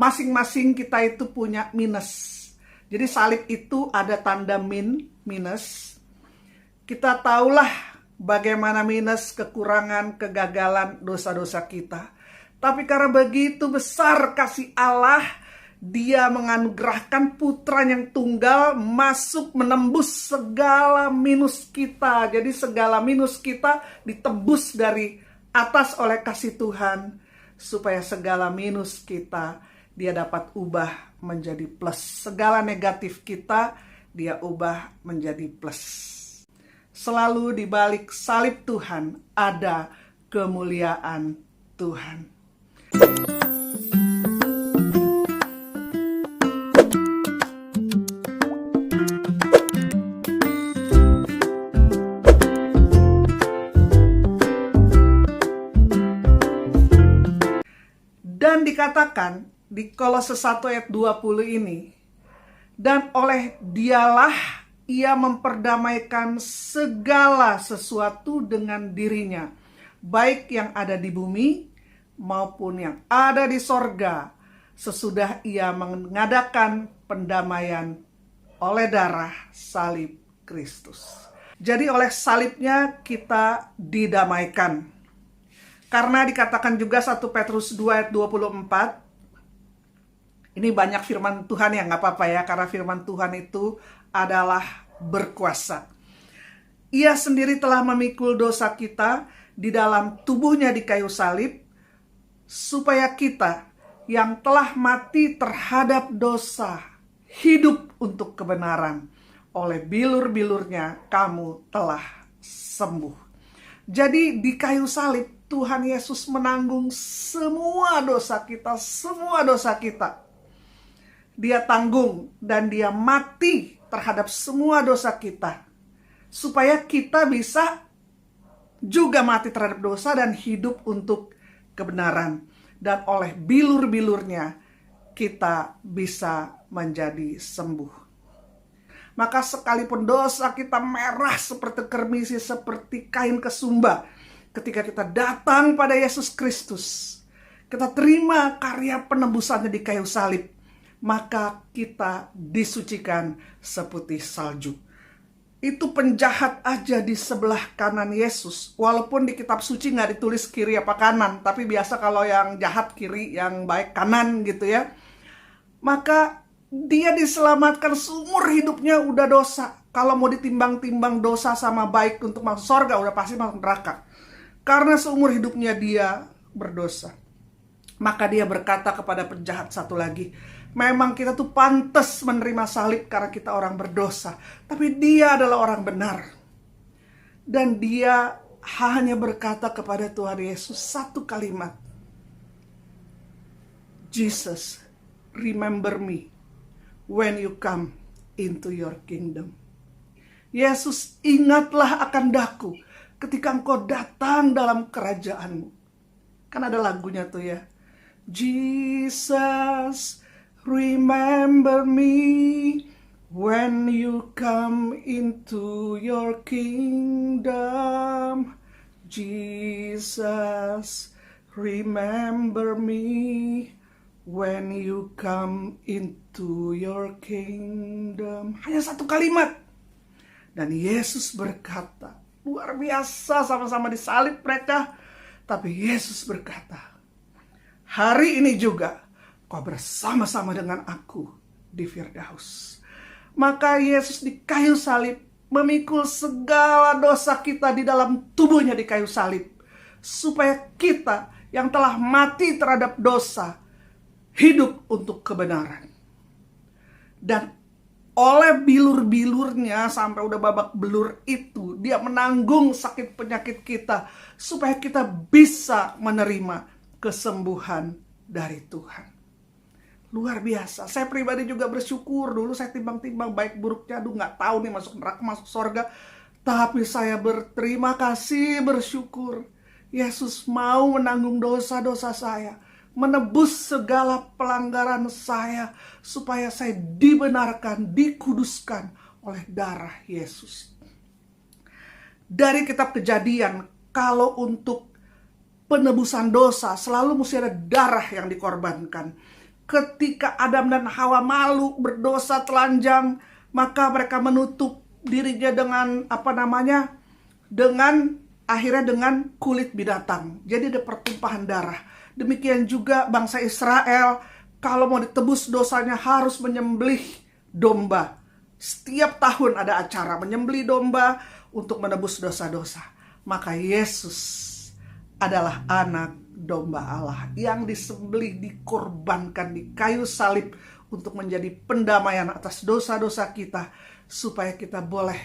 masing-masing kita itu punya minus. Jadi salib itu ada tanda minus. Kita tahulah bagaimana minus, kekurangan, kegagalan, dosa-dosa kita. Tapi karena begitu besar kasih Allah, Dia menganugerahkan putra yang tunggal masuk menembus segala minus kita. Jadi segala minus kita ditebus dari atas oleh kasih Tuhan, supaya segala minus kita Dia dapat ubah menjadi plus. Segala negatif kita Dia ubah menjadi plus. Selalu di balik salib Tuhan ada kemuliaan Tuhan. Dan dikatakan di Kolose 1 ayat 20 ini, dan oleh Dialah Ia memperdamaikan segala sesuatu dengan dirinya, baik yang ada di bumi maupun yang ada di sorga, sesudah Ia mengadakan pendamaian oleh darah salib Kristus. Jadi oleh salibnya kita didamaikan. Karena dikatakan juga 1 Petrus 2 ayat 24, ini banyak firman Tuhan ya, nggak apa-apa ya, karena firman Tuhan itu adalah berkuasa. Ia sendiri telah memikul dosa kita di dalam tubuhnya di kayu salib, supaya kita yang telah mati terhadap dosa hidup untuk kebenaran. Oleh bilur-bilurnya kamu telah sembuh. Jadi di kayu salib Tuhan Yesus menanggung semua dosa kita, semua dosa kita. Dia tanggung dan Dia mati terhadap semua dosa kita, supaya kita bisa juga mati terhadap dosa dan hidup untuk kebenaran. Dan oleh bilur-bilurnya kita bisa menjadi sembuh. Maka sekalipun dosa kita merah seperti kermisi, seperti kain kesumba, ketika kita datang pada Yesus Kristus, kita terima karya penebusannya di kayu salib, maka kita disucikan seputih salju. Itu penjahat aja di sebelah kanan Yesus. Walaupun di kitab suci nggak ditulis kiri apa kanan, tapi biasa kalau yang jahat kiri, yang baik kanan gitu ya. Maka dia diselamatkan, seumur hidupnya udah dosa. Kalau mau ditimbang-timbang dosa sama baik untuk masuk surga, udah pasti masuk neraka. Karena seumur hidupnya dia berdosa. Maka dia berkata kepada penjahat satu lagi, memang kita tuh pantas menerima salib karena kita orang berdosa. Tapi dia adalah orang benar. Dan dia hanya berkata kepada Tuhan Yesus satu kalimat. Jesus, remember me when you come into your kingdom. Yesus, ingatlah akan daku ketika engkau datang dalam kerajaanmu. Kan ada lagunya tuh ya. Jesus, remember me when you come into your kingdom. Jesus, remember me when you come into your kingdom. Hanya satu kalimat. Dan Yesus berkata, luar biasa, sama-sama disalib mereka. Tapi Yesus berkata, hari ini juga kau bersama-sama dengan aku di Firdaus. Maka Yesus di kayu salib memikul segala dosa kita di dalam tubuhnya di kayu salib, supaya kita yang telah mati terhadap dosa hidup untuk kebenaran. Dan oleh bilur-bilurnya sampai udah babak belur itu, dia menanggung sakit penyakit kita, supaya kita bisa menerima kesembuhan dari Tuhan. Luar biasa. Saya pribadi juga bersyukur. Dulu saya timbang-timbang baik buruknya, aduh nggak tahu nih masuk neraka masuk surga. Tapi saya berterima kasih, bersyukur. Yesus mau menanggung dosa-dosa saya, menebus segala pelanggaran saya, supaya saya dibenarkan, dikuduskan oleh darah Yesus. Dari kitab Kejadian, kalau untuk penebusan dosa selalu mesti ada darah yang dikorbankan. ketika Adam dan Hawa malu, berdosa, telanjang, maka mereka menutup dirinya dengan akhirnya dengan kulit binatang. Jadi ada pertumpahan darah. Demikian juga bangsa Israel, kalau mau ditebus dosanya harus menyembelih domba. Setiap tahun ada acara menyembelih domba untuk menebus dosa-dosa. Maka Yesus adalah anak domba Allah yang disembelih, dikorbankan di kayu salib untuk menjadi pendamaian atas dosa-dosa kita, supaya kita boleh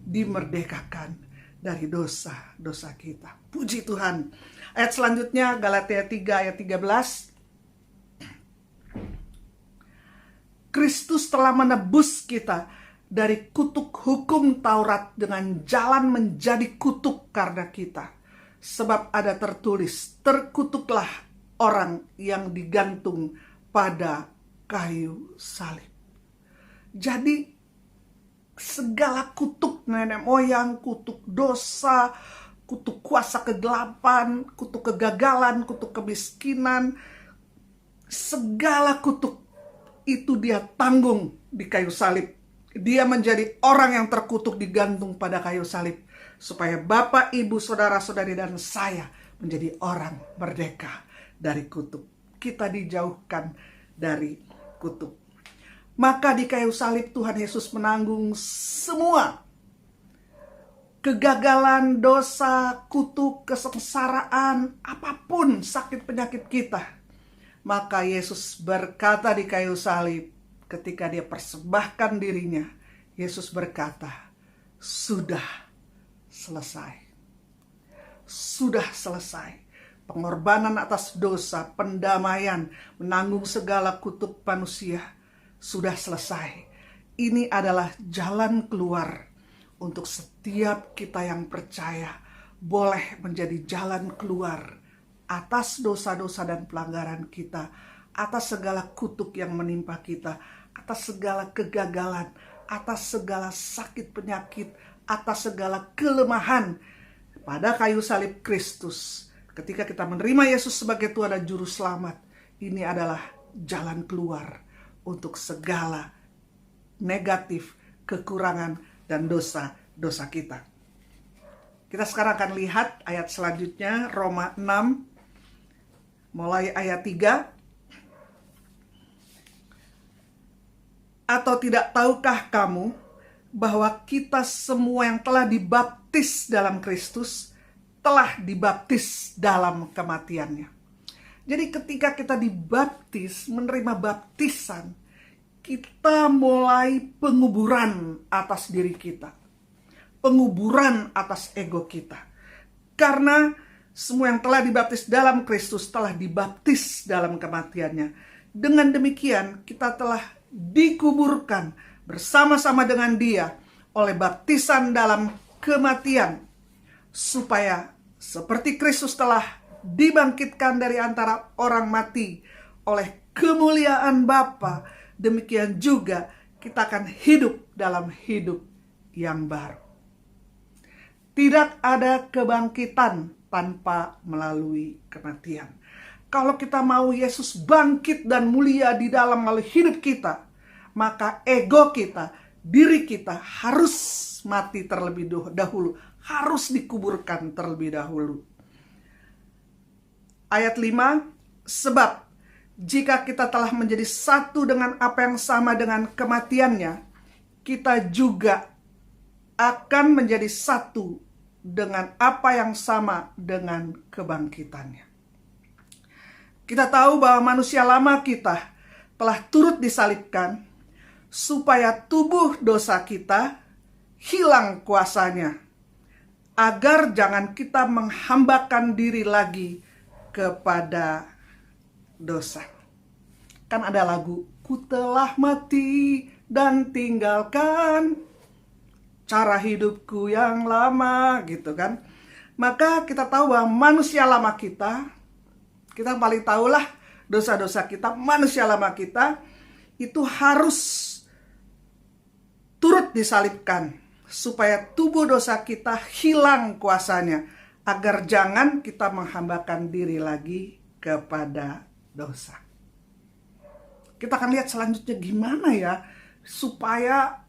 dimerdekakan dari dosa-dosa kita. Puji Tuhan. Ayat selanjutnya Galatia 3 ayat 13. Kristus telah menebus kita dari kutuk hukum Taurat dengan jalan menjadi kutuk karena kita. Sebab ada tertulis, terkutuklah orang yang digantung pada kayu salib. Jadi segala kutuk nenek moyang, kutuk dosa, kutuk kuasa kegelapan, kutuk kegagalan, kutuk kemiskinan, segala kutuk itu dia tanggung di kayu salib. Dia menjadi orang yang terkutuk digantung pada kayu salib, supaya Bapak, Ibu, saudara-saudari dan saya menjadi orang merdeka dari kutuk. Kita dijauhkan dari kutuk. Maka di kayu salib Tuhan Yesus menanggung semua kegagalan, dosa, kutuk, kesengsaraan, apapun sakit penyakit kita. Maka Yesus berkata di kayu salib, ketika dia persembahkan dirinya, Yesus berkata, sudah selesai. Sudah selesai. Pengorbanan atas dosa, pendamaian, menanggung segala kutuk manusia, sudah selesai. Ini adalah jalan keluar untuk setiap kita yang percaya, boleh menjadi jalan keluar atas dosa-dosa dan pelanggaran kita, atas segala kutuk yang menimpa kita, atas segala kegagalan, atas segala sakit penyakit, atas segala kelemahan. Pada kayu salib Kristus, ketika kita menerima Yesus sebagai Tuhan dan Juru Selamat, ini adalah jalan keluar untuk segala negatif, kekurangan, dan dosa-dosa kita. Kita sekarang akan lihat ayat selanjutnya, Roma 6, mulai ayat 3. Atau tidak tahukah kamu bahwa kita semua yang telah dibaptis dalam Kristus telah dibaptis dalam kematiannya. Jadi ketika kita dibaptis, menerima baptisan, kita mulai penguburan atas diri kita. Penguburan atas ego kita. Karena semua yang telah dibaptis dalam Kristus telah dibaptis dalam kematiannya. Dengan demikian kita telah dikuburkan bersama-sama dengan Dia oleh baptisan dalam kematian, supaya seperti Kristus telah dibangkitkan dari antara orang mati oleh kemuliaan Bapa, demikian juga kita akan hidup dalam hidup yang baru. Tidak ada kebangkitan tanpa melalui kematian. Kalau kita mau Yesus bangkit dan mulia di dalam melalui hidup kita, maka ego kita, diri kita harus mati terlebih dahulu, harus dikuburkan terlebih dahulu. Ayat 5, sebab jika kita telah menjadi satu dengan apa yang sama dengan kematiannya, kita juga akan menjadi satu dengan apa yang sama dengan kebangkitannya. Kita tahu bahwa manusia lama kita telah turut disalibkan, supaya tubuh dosa kita hilang kuasanya, agar jangan kita menghambakan diri lagi kepada dosa. Kan ada lagu, ku telah mati dan tinggalkan cara hidupku yang lama, gitu kan. Maka kita tahu bahwa manusia lama kita paling tahulah dosa-dosa kita, manusia lama kita itu harus turut disalibkan, supaya tubuh dosa kita hilang kuasanya, agar jangan kita menghambakan diri lagi kepada dosa. Kita akan lihat selanjutnya gimana ya supaya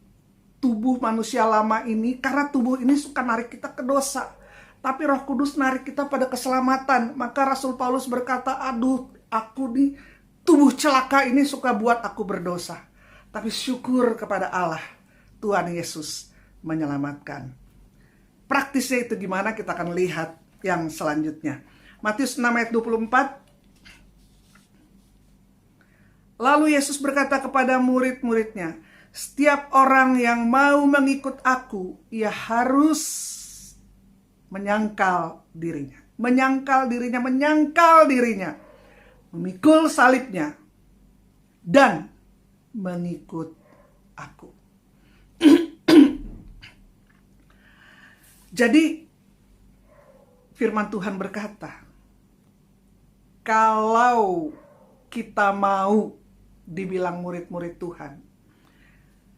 tubuh manusia lama ini, karena tubuh ini suka narik kita ke dosa, tapi Roh Kudus narik kita pada keselamatan. Maka Rasul Paulus berkata, aduh, aku nih tubuh celaka ini suka buat aku berdosa. Tapi syukur kepada Allah, Tuhan Yesus menyelamatkan. Praktisnya itu gimana, kita akan lihat yang selanjutnya. Matius 6 ayat 24. Lalu Yesus berkata kepada murid-muridnya, setiap orang yang mau mengikut aku, ia harus menyangkal dirinya. Memikul salibnya, dan mengikut aku. Jadi, firman Tuhan berkata, kalau kita mau dibilang murid-murid Tuhan,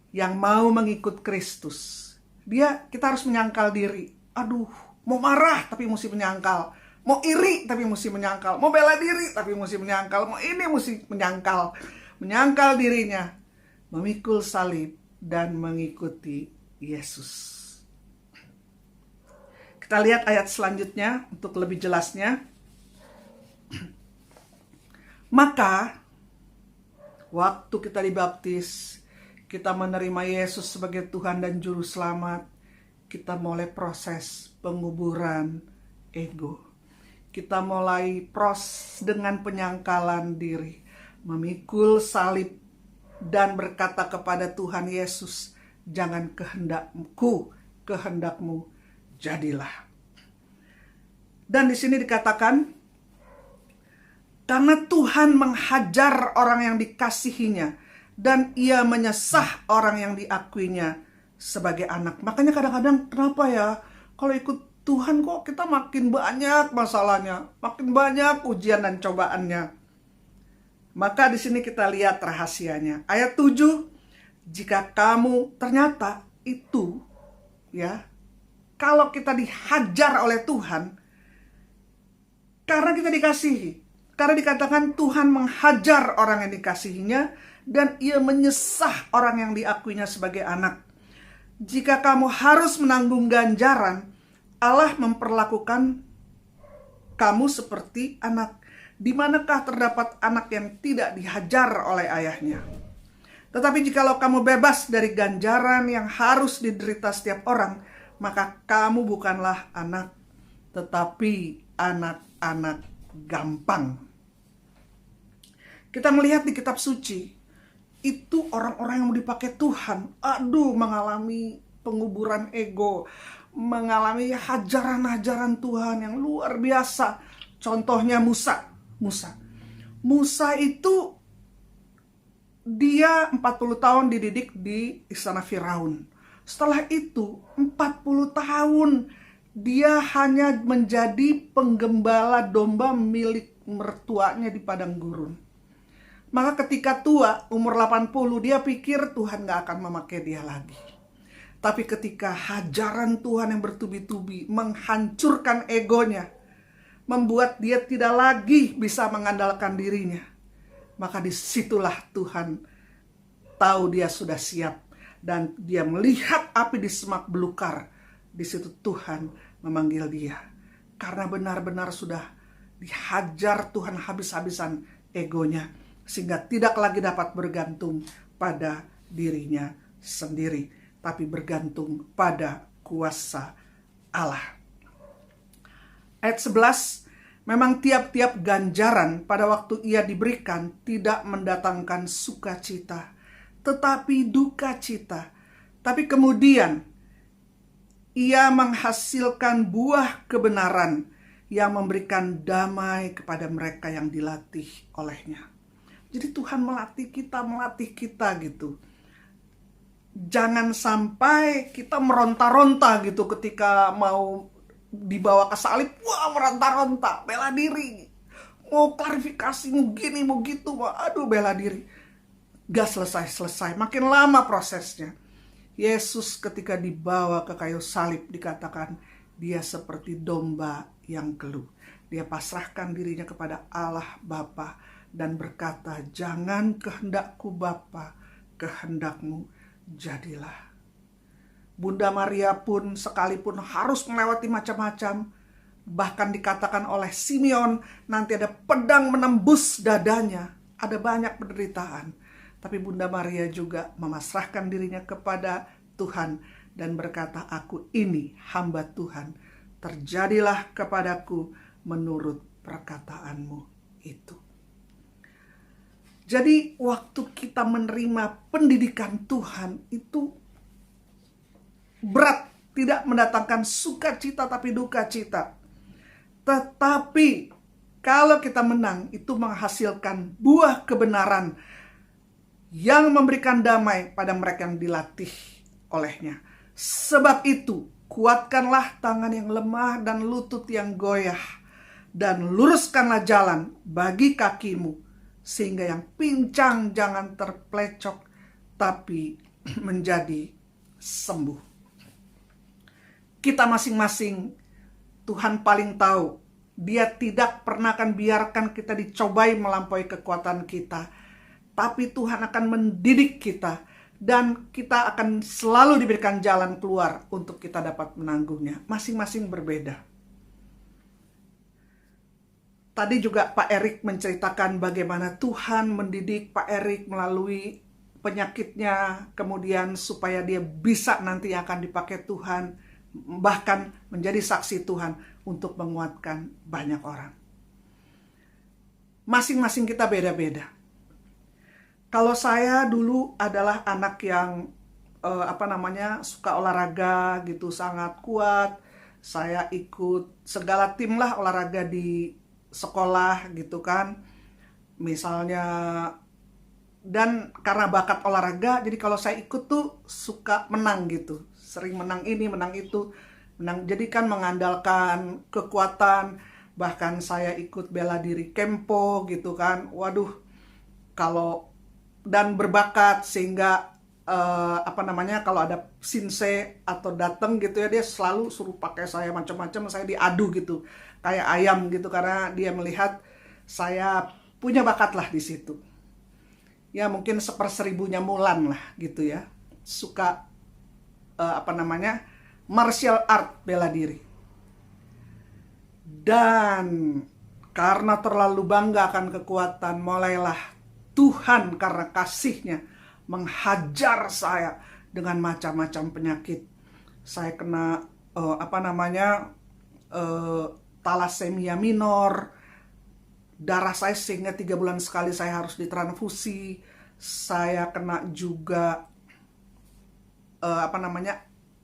yang mau mengikut Kristus, kita harus menyangkal diri. Aduh, mau marah tapi mesti menyangkal, mau iri tapi mesti menyangkal, mau bela diri tapi mesti menyangkal, mau ini mesti menyangkal dirinya, memikul salib dan mengikuti Yesus. Kita lihat ayat selanjutnya untuk lebih jelasnya. Maka waktu kita dibaptis, kita menerima Yesus sebagai Tuhan dan Juru Selamat, kita mulai proses penguburan ego. Kita mulai proses dengan penyangkalan diri, memikul salib dan berkata kepada Tuhan Yesus, jangan kehendakku, kehendakmu jadilah. Dan di sini dikatakan, karena Tuhan menghajar orang yang dikasihinya, dan ia menyesah orang yang diakuinya sebagai anak. Makanya kadang-kadang kenapa ya, kalau ikut Tuhan kok kita makin banyak masalahnya, makin banyak ujian dan cobaannya. Maka di sini kita lihat rahasianya. Ayat 7, jika kamu ternyata itu ya, kalau kita dihajar oleh Tuhan, karena kita dikasihi. Karena dikatakan Tuhan menghajar orang yang dikasihinya, dan ia menyesah orang yang diakuinya sebagai anak. Jika kamu harus menanggung ganjaran, Allah memperlakukan kamu seperti anak. Di manakah terdapat anak yang tidak dihajar oleh ayahnya? Tetapi jikalau kamu bebas dari ganjaran yang harus diderita setiap orang, maka kamu bukanlah anak, tetapi anak-anak gampang. Kita melihat di kitab suci, itu orang-orang yang mau dipakai Tuhan, aduh, mengalami penguburan ego, mengalami hajaran-hajaran Tuhan yang luar biasa. Contohnya Musa itu dia 40 tahun dididik di istana Firaun. Setelah itu 40 tahun dia hanya menjadi penggembala domba milik mertuanya di padang gurun. Maka ketika tua, umur 80, dia pikir Tuhan gak akan memakai dia lagi. Tapi ketika hajaran Tuhan yang bertubi-tubi menghancurkan egonya, membuat dia tidak lagi bisa mengandalkan dirinya, maka disitulah Tuhan tahu dia sudah siap. Dan dia melihat api di semak belukar. Di situ Tuhan memanggil dia. Karena benar-benar sudah dihajar Tuhan habis-habisan egonya, sehingga tidak lagi dapat bergantung pada dirinya sendiri, tapi bergantung pada kuasa Allah. Ayat 11, memang tiap-tiap ganjaran pada waktu ia diberikan tidak mendatangkan sukacita, tetapi duka cita. Tapi kemudian ia menghasilkan buah kebenaran yang memberikan damai kepada mereka yang dilatih olehnya. Jadi Tuhan melatih kita gitu. Jangan sampai kita meronta-ronta gitu ketika mau dibawa ke salib. Wah, meronta-ronta, bela diri. Mau klarifikasi, mau gini, mau gitu. Aduh, bela diri. Gak selesai-selesai, makin lama prosesnya. Yesus ketika dibawa ke kayu salib dikatakan dia seperti domba yang geluh. Dia pasrahkan dirinya kepada Allah Bapa. dan berkata, "Jangan kehendakku Bapa, kehendakmu jadilah." Bunda Maria pun sekalipun harus melewati macam-macam, bahkan dikatakan oleh Simeon nanti ada pedang menembus dadanya, ada banyak penderitaan. Tapi Bunda Maria juga memasrahkan dirinya kepada Tuhan dan berkata, "Aku ini hamba Tuhan, terjadilah kepadaku menurut perkataanmu itu." Jadi waktu kita menerima pendidikan Tuhan itu berat, tidak mendatangkan sukacita tapi duka cita. Tetapi kalau kita menang, itu menghasilkan buah kebenaran yang memberikan damai pada mereka yang dilatih olehnya. Sebab itu, kuatkanlah tangan yang lemah dan lutut yang goyah, dan luruskanlah jalan bagi kakimu, sehingga yang pincang jangan terplecok, tapi menjadi sembuh. Kita masing-masing, Tuhan paling tahu. Dia tidak pernah akan biarkan kita dicobai melampaui kekuatan kita. Tapi Tuhan akan mendidik kita. Dan kita akan selalu diberikan jalan keluar untuk kita dapat menanggungnya. Masing-masing berbeda. Tadi juga Pak Erik menceritakan bagaimana Tuhan mendidik Pak Erik melalui penyakitnya. Kemudian supaya dia bisa nanti akan dipakai Tuhan. Bahkan menjadi saksi Tuhan untuk menguatkan banyak orang. Masing-masing kita beda-beda. Kalau saya dulu adalah anak yang suka olahraga gitu, sangat kuat. Saya ikut segala tim lah olahraga di sekolah gitu kan. Misalnya, dan karena bakat olahraga, jadi kalau saya ikut tuh suka menang gitu. Sering menang ini, menang itu, menang. Jadi kan mengandalkan kekuatan. Bahkan saya ikut bela diri Kempo gitu kan. Waduh, kalau dan berbakat sehingga kalau ada sinse atau datang gitu ya, dia selalu suruh pakai saya macam-macam, saya diadu gitu kayak ayam gitu, karena dia melihat saya punya bakat lah di situ. Ya mungkin 1/1000-nya Mulan lah gitu ya, suka martial art, bela diri. Dan karena terlalu bangga akan kekuatan, mulailah Tuhan karena kasihnya menghajar saya dengan macam-macam penyakit. Saya kena talasemia minor. Darah saya sehingga 3 bulan sekali saya harus ditransfusi. Saya kena juga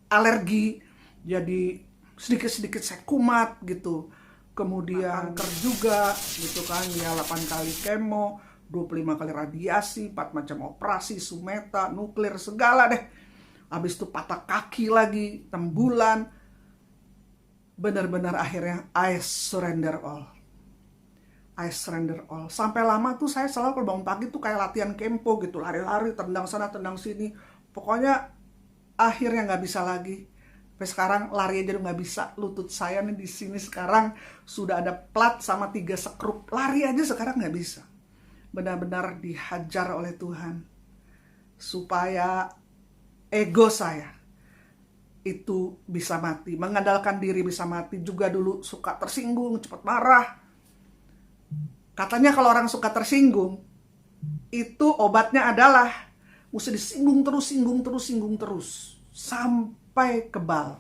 alergi, jadi sedikit-sedikit saya kumat gitu. Kemudian kanker juga gitu kan, ya 8 kali kemo, 25 kali radiasi, 4 macam operasi, sumeta, nuklir, segala deh. Habis itu patah kaki lagi, 6 bulan. Benar-benar akhirnya I surrender all. I surrender all. Sampai lama tuh saya selalu kalau bangun pagi tuh kayak latihan kempo gitu, lari-lari, tendang sana, tendang sini. Pokoknya akhirnya nggak bisa lagi. Sampai sekarang lari aja nggak bisa. Lutut saya nih di sini sekarang sudah ada plat sama 3 sekrup. Lari aja sekarang nggak bisa. Benar-benar dihajar oleh Tuhan supaya ego saya itu bisa mati, mengandalkan diri bisa mati. Juga dulu suka tersinggung, cepat marah. Katanya kalau orang suka tersinggung, itu obatnya adalah mesti disinggung terus, singgung terus sampai kebal.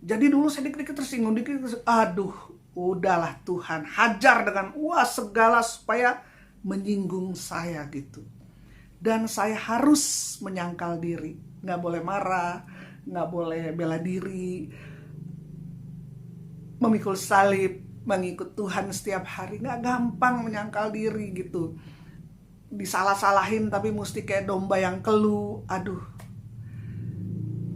Jadi dulu saya dikit-dikit tersinggung, aduh, udahlah Tuhan, hajar dengan segala supaya menyinggung saya gitu. Dan saya harus menyangkal diri, nggak boleh marah, nggak boleh bela diri, memikul salib, mengikut Tuhan setiap hari. Nggak gampang menyangkal diri gitu. Disalah-salahin tapi mesti kayak domba yang kelu. Aduh.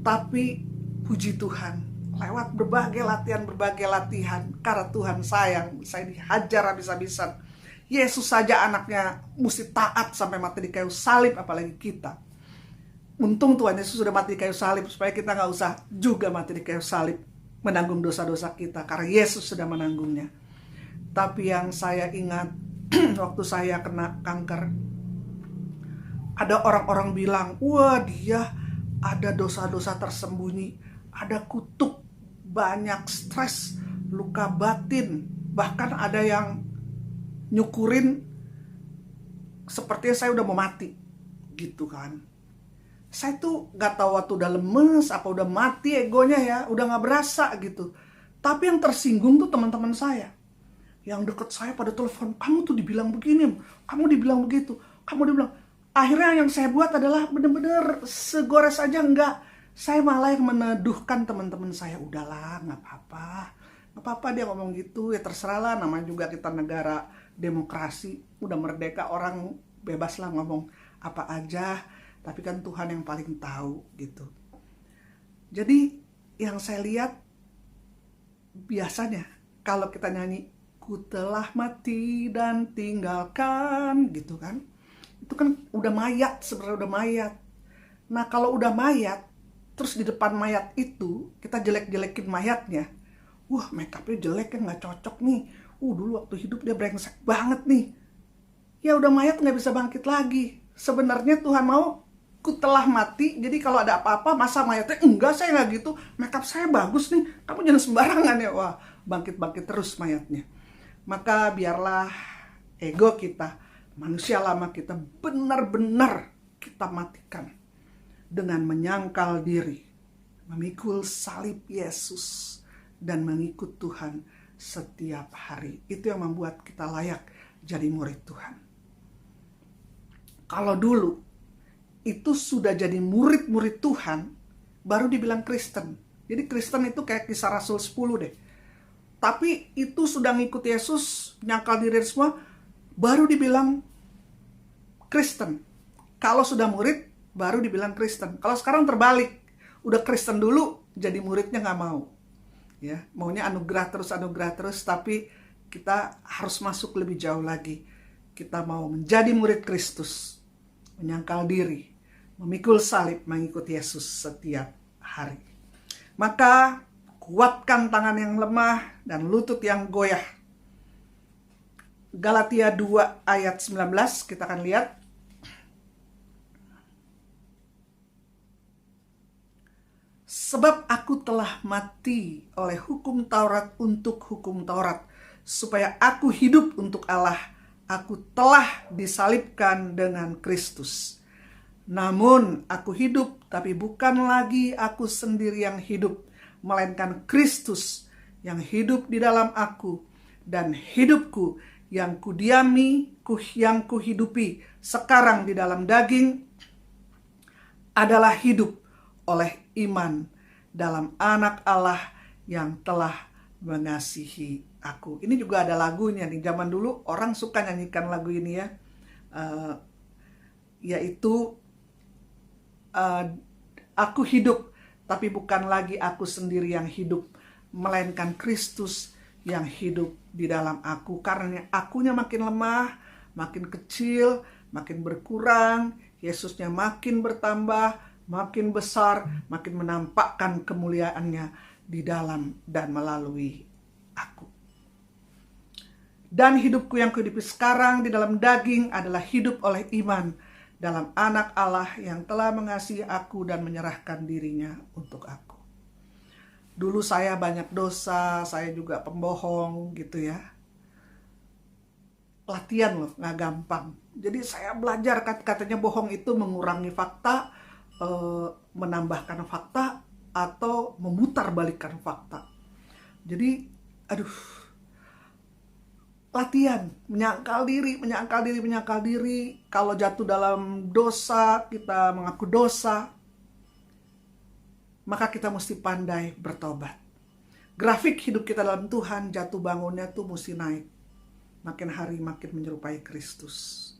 Tapi puji Tuhan, lewat berbagai latihan, karena Tuhan sayang, saya dihajar habis-habisan. Yesus saja anaknya mesti taat sampai mati di kayu salib, apalagi kita. Untung Tuhan Yesus sudah mati di kayu salib supaya kita nggak usah juga mati di kayu salib menanggung dosa-dosa kita, karena Yesus sudah menanggungnya. Tapi yang saya ingat, waktu saya kena kanker, ada orang-orang bilang, wah dia ada dosa-dosa tersembunyi, ada kutuk, banyak stres, luka batin, bahkan ada yang nyukurin sepertinya saya udah mau mati gitu kan. Saya tuh gak tahu waktu udah lemes apa udah mati egonya ya, udah gak berasa gitu. Tapi yang tersinggung tuh teman-teman saya yang deket saya pada telepon, kamu tuh dibilang begini, kamu dibilang begitu, kamu dibilang. Akhirnya yang saya buat adalah bener-bener segores aja enggak. Saya malah yang meneduhkan teman-teman saya, udahlah gak apa-apa. Gak apa-apa dia ngomong gitu, ya terserah lah, namanya juga kita negara demokrasi, udah merdeka, orang bebas lah ngomong apa aja. Tapi kan Tuhan yang paling tahu gitu. Jadi yang saya lihat biasanya kalau kita nyanyi ku telah mati dan tinggalkan gitu kan, itu kan udah mayat, sebenarnya udah mayat. Nah kalau udah mayat, terus di depan mayat itu kita jelek-jelekin mayatnya, wah make upnya jelek kan, nggak cocok nih, dulu waktu hidup dia brengsek banget nih. Ya udah mayat nggak bisa bangkit lagi. Sebenarnya Tuhan mau ku telah mati, jadi kalau ada apa-apa masa mayatnya, enggak saya nggak gitu, makeup saya bagus nih, kamu jangan sembarangan ya. Wah bangkit-bangkit terus mayatnya. Maka biarlah ego kita, manusia lama kita benar-benar kita matikan dengan menyangkal diri, memikul salib Yesus, dan mengikut Tuhan setiap hari. Itu yang membuat kita layak jadi murid Tuhan. Kalau dulu itu sudah jadi murid-murid Tuhan, baru dibilang Kristen. Jadi Kristen itu kayak Kisah Rasul 10 deh. Tapi itu sudah ngikut Yesus, nyangkal diri semua, baru dibilang Kristen. Kalau sudah murid, baru dibilang Kristen. Kalau sekarang terbalik, udah Kristen dulu, jadi muridnya nggak mau. Ya, maunya anugerah terus, tapi kita harus masuk lebih jauh lagi. Kita mau menjadi murid Kristus, menyangkal diri, memikul salib, mengikut Yesus setiap hari. Maka kuatkan tangan yang lemah dan lutut yang goyah. Galatia 2 ayat 19 kita akan lihat. Sebab aku telah mati oleh hukum Taurat untuk hukum Taurat, supaya aku hidup untuk Allah. Aku telah disalibkan dengan Kristus. Namun aku hidup, tapi bukan lagi aku sendiri yang hidup, melainkan Kristus yang hidup di dalam aku. Dan hidupku yang kudiami, yang kuhidupi sekarang di dalam daging, adalah hidup oleh iman dalam Anak Allah yang telah mengasihi aku. Ini juga ada lagunya nih. Zaman dulu orang suka nyanyikan lagu ini ya, yaitu aku hidup, tapi bukan lagi aku sendiri yang hidup, melainkan Kristus yang hidup di dalam aku. Karena akunya makin lemah, makin kecil, makin berkurang, Yesusnya makin bertambah, makin besar, makin menampakkan kemuliaannya di dalam dan melalui aku. Dan hidupku yang kuhidupi sekarang di dalam daging adalah hidup oleh iman dalam Anak Allah yang telah mengasihi aku dan menyerahkan dirinya untuk aku. Dulu saya banyak dosa, saya juga pembohong gitu ya. Latihan loh, gak gampang. Jadi saya belajar, katanya bohong itu mengurangi fakta, menambahkan fakta, atau memutarbalikkan fakta. Jadi latihan, menyangkal diri. Kalau jatuh dalam dosa, kita mengaku dosa, maka kita mesti pandai bertobat. Grafik hidup kita dalam Tuhan, jatuh bangunnya tuh mesti naik. Makin hari makin menyerupai Kristus.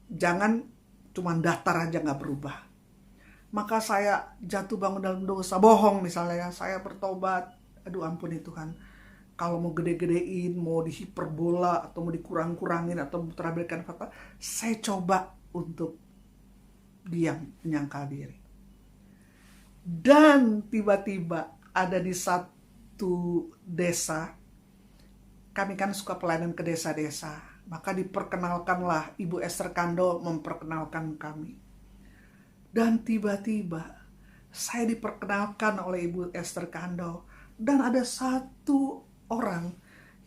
Jangan cuma datar aja gak berubah. Maka saya jatuh bangun dalam dosa, bohong misalnya, saya bertobat, aduh ampuni Tuhan. Kalau mau gede-gedein, mau dihiperbola, atau mau dikurang-kurangin, atau memutarbalikkan fakta, saya coba untuk diam, menyangkal diri. Dan tiba-tiba ada di satu desa, kami kan suka pelayanan ke desa-desa. Maka diperkenalkanlah Ibu Esther Kando memperkenalkan kami. Dan tiba-tiba saya diperkenalkan oleh Ibu Esther Kando. Dan ada satu orang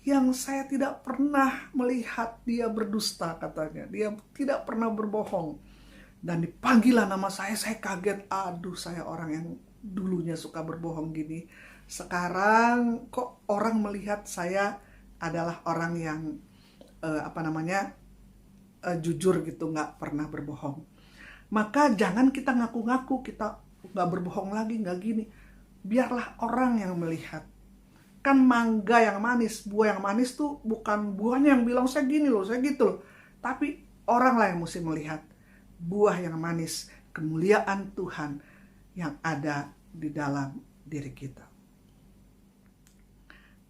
yang saya tidak pernah melihat dia berdusta katanya. Dia tidak pernah berbohong. Dan dipanggillah nama saya kaget. Aduh, saya orang yang dulunya suka berbohong gini. Sekarang kok orang melihat saya adalah orang yang jujur gitu, nggak pernah berbohong. Maka jangan kita ngaku-ngaku kita nggak berbohong lagi, nggak gini. Biarlah orang yang melihat. Kan mangga yang manis, buah yang manis tuh bukan buahnya yang bilang saya gini loh, saya gitu loh. Tapi orang lah yang mesti melihat buah yang manis, kemuliaan Tuhan yang ada di dalam diri kita.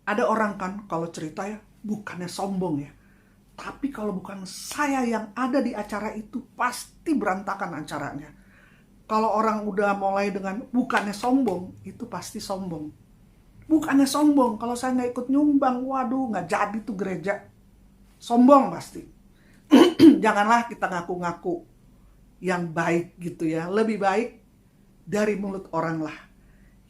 Ada orang kan kalau cerita ya, bukannya sombong ya. Tapi kalau bukan saya yang ada di acara itu, pasti berantakan acaranya. Kalau orang udah mulai dengan bukannya sombong, itu pasti sombong. Bukannya sombong, kalau saya nggak ikut nyumbang, waduh nggak jadi tuh gereja. Sombong pasti. Janganlah kita ngaku-ngaku yang baik gitu ya. Lebih baik dari mulut orang lah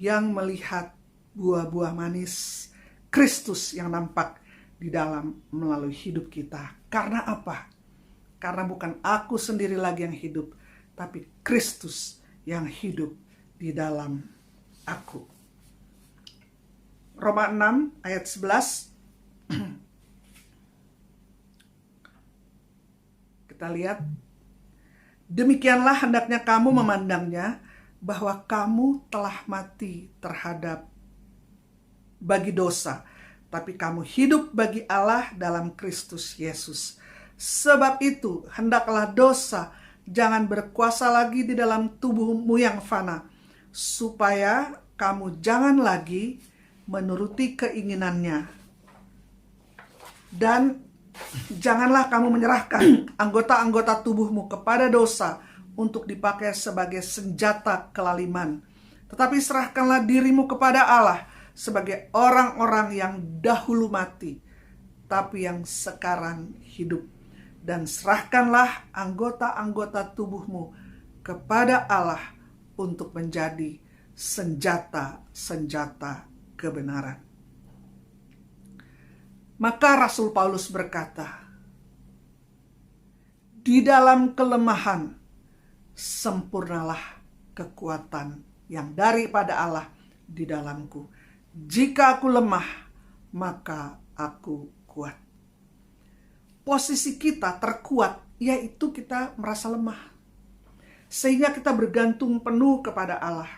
yang melihat buah-buah manis Kristus yang nampak di dalam melalui hidup kita. Karena apa? Karena bukan aku sendiri lagi yang hidup, tapi Kristus yang hidup di dalam aku. Roma 6 ayat 11. Kita lihat. Demikianlah hendaknya kamu memandangnya, bahwa kamu telah mati terhadap bagi dosa, tapi kamu hidup bagi Allah dalam Kristus Yesus. Sebab itu hendaklah dosa jangan berkuasa lagi di dalam tubuhmu yang fana, supaya kamu jangan lagi menuruti keinginannya. Dan janganlah kamu menyerahkan anggota-anggota tubuhmu kepada dosa untuk dipakai sebagai senjata kelaliman. Tetapi serahkanlah dirimu kepada Allah sebagai orang-orang yang dahulu mati, tapi yang sekarang hidup. Dan serahkanlah anggota-anggota tubuhmu kepada Allah untuk menjadi senjata-senjata kebenaran. Maka Rasul Paulus berkata, di dalam kelemahan sempurnalah kekuatan yang daripada Allah di dalamku. Jika aku lemah, maka aku kuat. Posisi kita terkuat, yaitu kita merasa lemah. Sehingga kita bergantung penuh kepada Allah.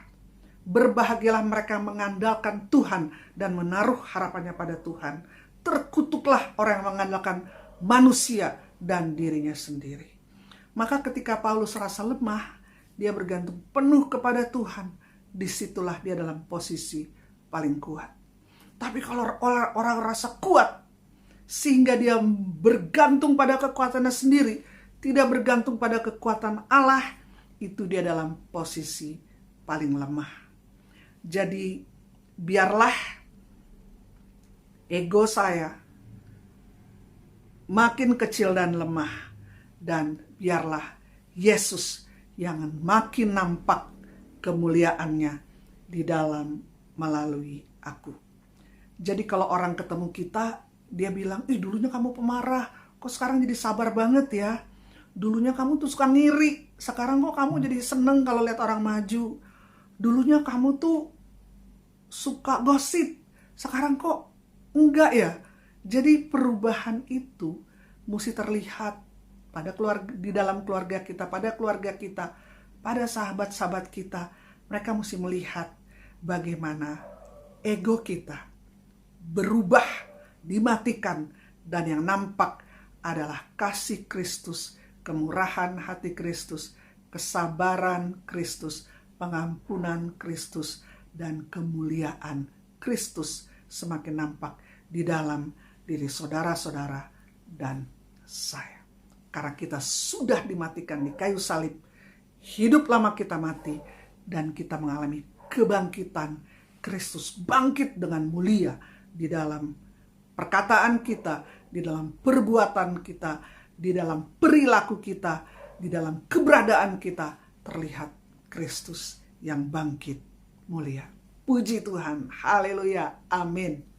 Berbahagialah mereka mengandalkan Tuhan dan menaruh harapannya pada Tuhan. Terkutuklah orang yang mengandalkan manusia dan dirinya sendiri. Maka ketika Paulus rasa lemah, dia bergantung penuh kepada Tuhan. Disitulah dia dalam posisi paling kuat. Tapi kalau orang rasa kuat, sehingga dia bergantung pada kekuatannya sendiri, tidak bergantung pada kekuatan Allah, itu dia dalam posisi paling lemah. Jadi biarlah ego saya makin kecil dan lemah, dan biarlah Yesus yang makin nampak kemuliaannya di dalam melalui aku. Jadi kalau orang ketemu kita, dia bilang, dulunya kamu pemarah, kok sekarang jadi sabar banget ya. Dulunya kamu tuh suka ngiri, sekarang kok kamu jadi seneng kalau lihat orang maju. Dulunya kamu tuh suka gosip, sekarang kok enggak ya. Jadi perubahan itu mesti terlihat pada di dalam keluarga kita, pada sahabat-sahabat kita. Mereka mesti melihat bagaimana ego kita berubah, dimatikan, dan yang nampak adalah kasih Kristus, kemurahan hati Kristus, kesabaran Kristus, pengampunan Kristus, dan kemuliaan Kristus semakin nampak di dalam diri saudara-saudara dan saya. Karena kita sudah dimatikan di kayu salib, hidup lama kita mati, dan kita mengalami kebangkitan. Kristus bangkit dengan mulia di dalam perkataan kita, di dalam perbuatan kita, di dalam perilaku kita, di dalam keberadaan kita terlihat Kristus yang bangkit mulia. Puji Tuhan, haleluya, amin.